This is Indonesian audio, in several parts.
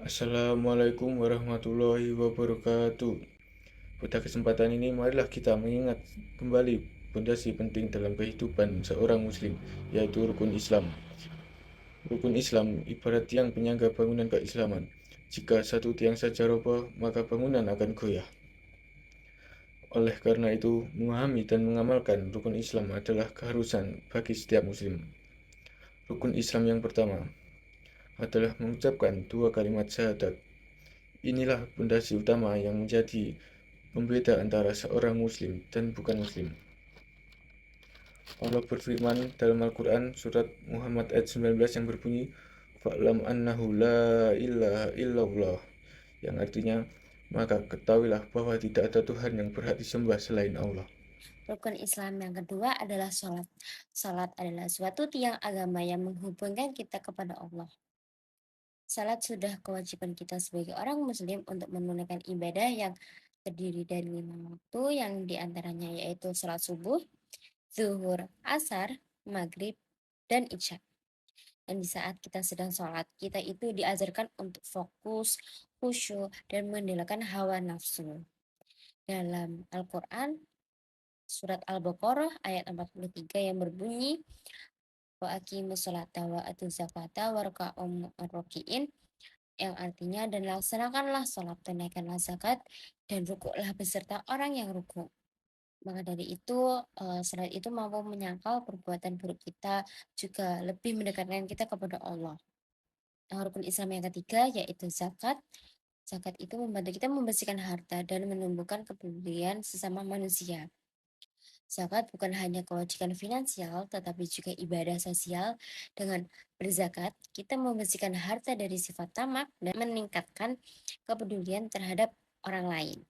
Assalamualaikum warahmatullahi wabarakatuh. Pada kesempatan ini marilah kita mengingat kembali pondasi penting dalam kehidupan seorang muslim, yaitu rukun Islam. Rukun Islam ibarat tiang penyangga bangunan keislaman. Jika satu tiang saja roboh, maka bangunan akan goyah. Oleh karena itu, memahami dan mengamalkan rukun Islam adalah keharusan bagi setiap muslim. Rukun Islam yang pertama adalah mengucapkan dua kalimat syahadat. Inilah pondasi utama yang menjadi pembeda antara seorang muslim dan bukan muslim. Allah berfirman dalam Al-Quran surat Muhammad ayat 19 yang berbunyi Fa'lam annahu la ilaha illallah, yang artinya maka ketahuilah bahwa tidak ada Tuhan yang berhak disembah selain Allah. Rukun Islam yang kedua adalah sholat. Sholat adalah suatu tiang agama yang menghubungkan kita kepada Allah. Salat sudah kewajiban kita sebagai orang muslim untuk menunaikan ibadah yang terdiri dari 5 waktu yang diantaranya yaitu sholat subuh, zuhur, asar, maghrib, dan isya. Dan di saat kita sedang sholat, kita itu diajarkan untuk fokus, khusyuk, dan meninggalkan hawa nafsu. Dalam Al-Quran, surat Al-Baqarah ayat 43 yang berbunyi, wa aqimus sholata wa atuz zakata warka'um arrokiin, yang artinya dan laksanakanlah sholat, tunaikanlah zakat, dan rukuklah beserta orang yang rukuk. Maka dari itu, salat itu mampu menyangkal perbuatan buruk kita, juga lebih mendekatkan kita kepada Allah. Nah, rukun Islam yang ketiga yaitu zakat. Zakat itu membantu kita membersihkan harta dan menumbuhkan kepedulian sesama manusia. Zakat bukan hanya kewajiban finansial, tetapi juga ibadah sosial. Dengan berzakat, kita membersihkan harta dari sifat tamak dan meningkatkan kepedulian terhadap orang lain.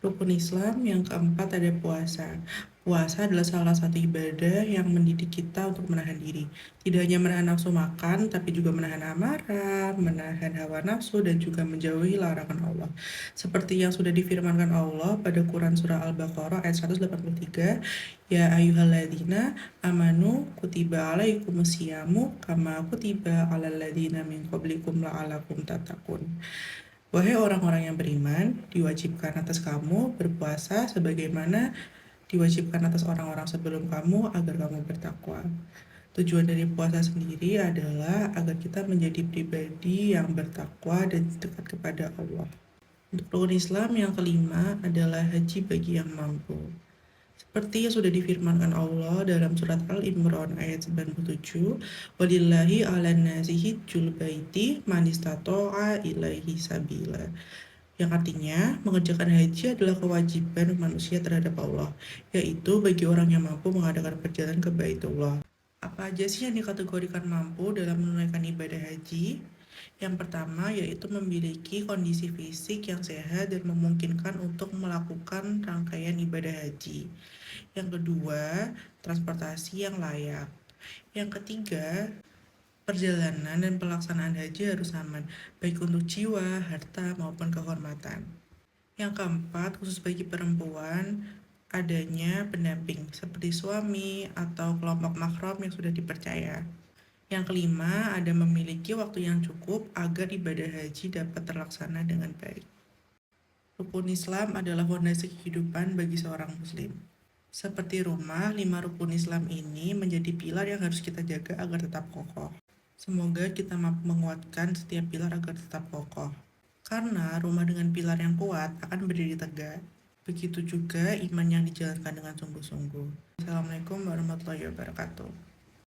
Rukun Islam yang keempat ada puasa. Puasa adalah salah satu ibadah yang mendidik kita untuk menahan diri. Tidak hanya menahan nafsu makan, tapi juga menahan amarah, menahan hawa nafsu, dan juga menjauhi larangan Allah. Seperti yang sudah difirmankan Allah pada Quran Surah Al-Baqarah ayat 183, Ya ayyuhalladzina amanu kutiba alaikumusyamu kama kutiba alal ladzina min qablikum la'alakum tattaqun. Wahai orang-orang yang beriman, diwajibkan atas kamu berpuasa sebagaimana diwajibkan atas orang-orang sebelum kamu agar kamu bertakwa. Tujuan dari puasa sendiri adalah agar kita menjadi pribadi yang bertakwa dan dekat kepada Allah. Untuk rukun Islam yang kelima adalah haji bagi yang mampu. Seperti yang sudah difirmankan Allah dalam surat Al-Imran ayat 97, Walillahi ala nasi hijjul baiti man istata'a ilaihi sabila. Yang artinya, mengerjakan haji adalah kewajiban manusia terhadap Allah, yaitu bagi orang yang mampu mengadakan perjalanan ke Baitullah. Apa aja sih yang dikategorikan mampu dalam menunaikan ibadah haji? Yang pertama yaitu memiliki kondisi fisik yang sehat dan memungkinkan untuk melakukan rangkaian ibadah haji. Yang kedua, transportasi yang layak. Yang ketiga, perjalanan dan pelaksanaan haji harus aman, baik untuk jiwa, harta, maupun kehormatan. Yang keempat, khusus bagi perempuan, adanya pendamping seperti suami atau kelompok mahram yang sudah dipercaya. Yang kelima, ada memiliki waktu yang cukup agar ibadah haji dapat terlaksana dengan baik. Rukun Islam adalah fondasi kehidupan bagi seorang muslim. Seperti rumah, 5 rukun Islam ini menjadi pilar yang harus kita jaga agar tetap kokoh. Semoga kita mampu menguatkan setiap pilar agar tetap kokoh. Karena rumah dengan pilar yang kuat akan berdiri tegak. Begitu juga iman yang dijalankan dengan sungguh-sungguh. Assalamualaikum warahmatullahi wabarakatuh.